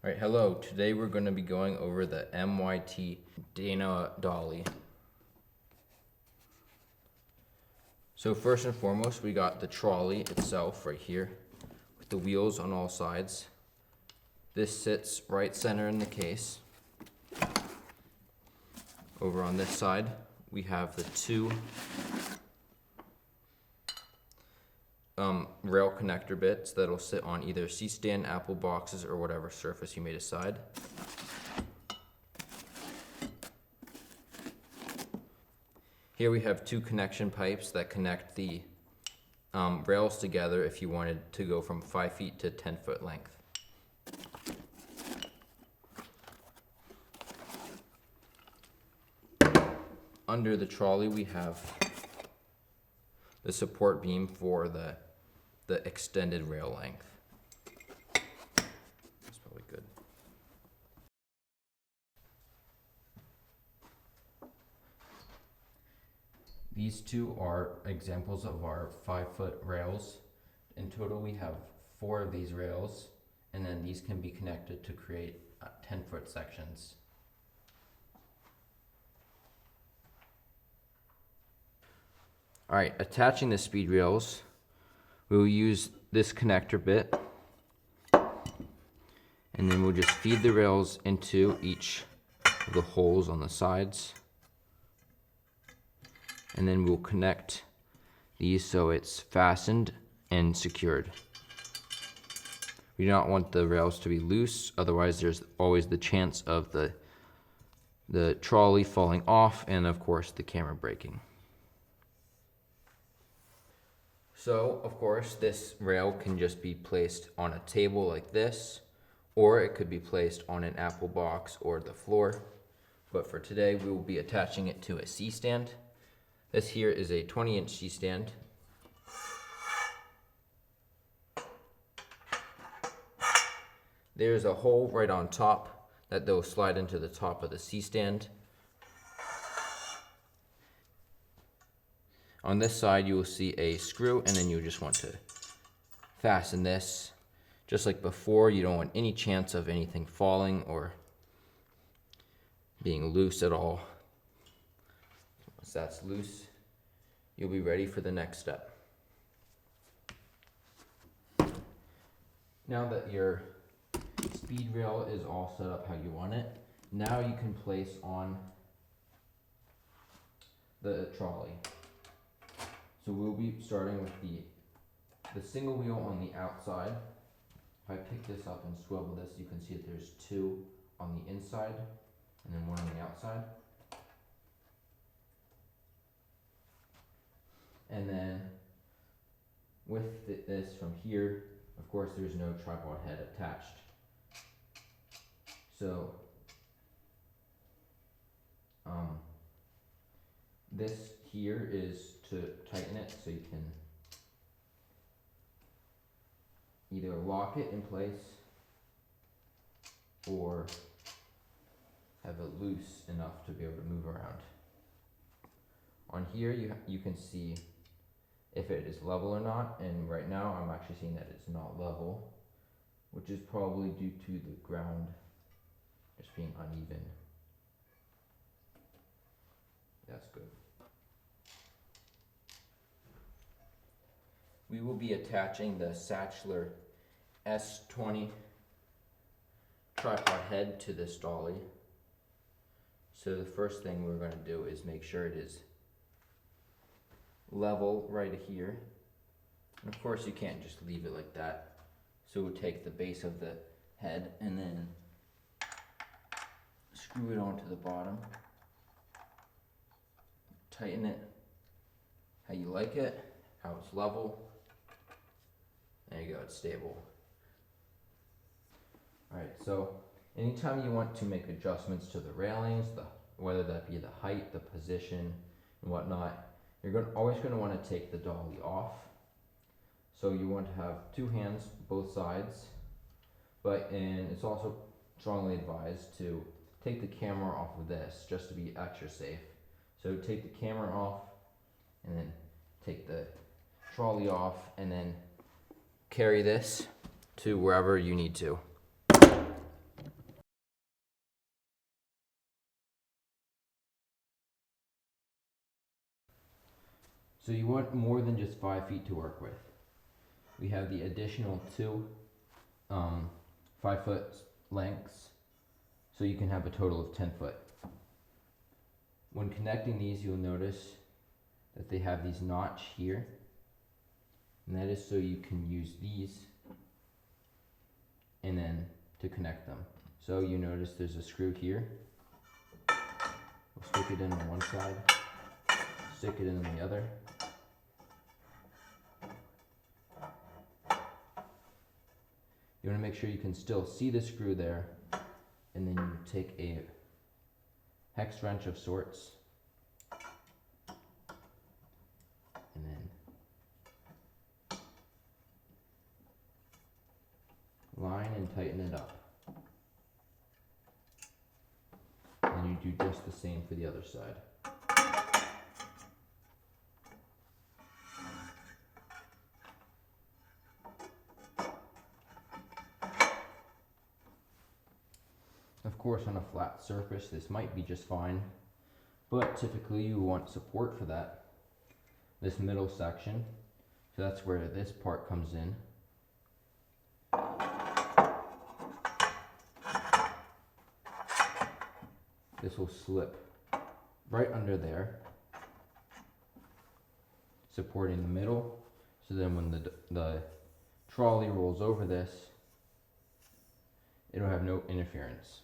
Alright, hello. Today we're going to be going over the MYT Dana Dolly. So first and foremost, we got the trolley itself right here with the wheels on all sides. This sits right center in the case. Over on this side, we have the two rail connector bits that'll sit on either C-stand, Apple boxes, or whatever surface you may decide. Here we have two connection pipes that connect the rails together if you wanted to go from 5 feet to 10-foot length. Under the trolley we have the support beam for the extended rail length. That's probably good. These two are examples of our 5-foot rails. In total we have 4 of these rails, and then these can be connected to create 10-foot sections. Alright, attaching the speed rails, we will use this connector bit, and then we'll just feed the rails into each of the holes on the sides, and then we'll connect these so it's fastened and secured. We do not want the rails to be loose, otherwise there's always the chance of the trolley falling off and of course the camera breaking. So, of course, this rail can just be placed on a table like this, or it could be placed on an Apple box or the floor. But for today, we will be attaching it to a C-stand. This here is a 20-inch C-stand. There's a hole right on top that will slide into the top of the C-stand. On this side, you will see a screw, and then you just want to fasten this. Just like before, you don't want any chance of anything falling or being loose at all. Once that's loose, you'll be ready for the next step. Now that your speed rail is all set up how you want it, now you can place on the trolley. So we'll be starting with the single wheel on the outside. If I pick this up and swivel this, you can see that there's 2 on the inside and then 1 on the outside. And then with this from here, of course there's no tripod head attached. So this here is to tighten it so you can either lock it in place or have it loose enough to be able to move around. On here you can see if it is level or not, and right now I'm actually seeing that it's not level, which is probably due to the ground just being uneven. That's good. We will be attaching the Satchler S20 tripod head to this dolly. So the first thing we're going to do is make sure it is level right here. And of course you can't just leave it like that. So we'll take the base of the head and then screw it onto the bottom. Tighten it how you like it, how it's level. There you go, it's stable. Alright, so anytime you want to make adjustments to the railings, whether that be the height, the position, and whatnot, you're always going to want to take the dolly off. So you want to have 2 hands both sides, and it's also strongly advised to take the camera off of this just to be extra safe. So take the camera off and then take the trolley off and then carry this to wherever you need to. So you want more than just 5 feet to work with. We have the additional 2 5-foot lengths, so you can have a total of 10 foot. When connecting these, you'll notice that they have these notch here, and that is so you can use these and then to connect them. So you notice there's a screw here. We'll stick it in on one side, stick it in on the other. You want to make sure you can still see the screw there, and then you take a hex wrench of sorts and then line and tighten it up. And you do just the same for the other side. Of course, on a flat surface, this might be just fine, but typically you want support for that. This middle section, so that's where this part comes in. This will slip right under there, supporting the middle, so then when the trolley rolls over this, it'll have no interference.